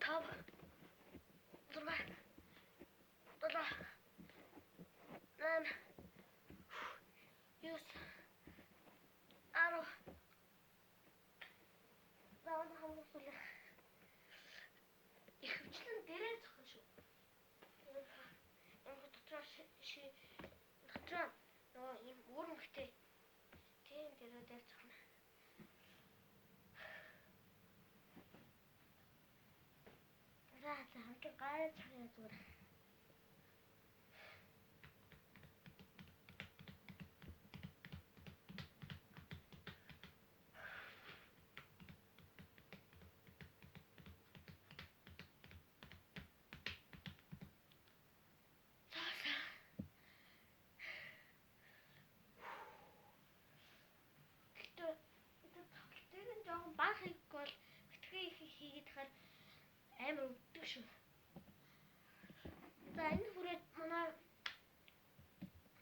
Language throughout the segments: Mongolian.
5 6 7 8 9 10 Заавал хамгийн сүүлээ. Ихэвчлэн дээрээ зохино шүү. Энэ дотроо дотроо нөгөө юм үүрэмхтэй. Тийм дээрээ дээр зохино. За хамт гайж хаяа зүгээр. Жохон баг хийх бол битгий их хийгээд тахаар амар өвддөг шүү. За энэ хүрээд манай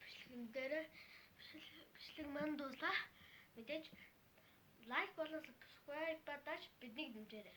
бичлэгэн дээр бичлэг маань дуусла. Мэдээж лайк болон subscribe badаж биднийг дэмжээрэй.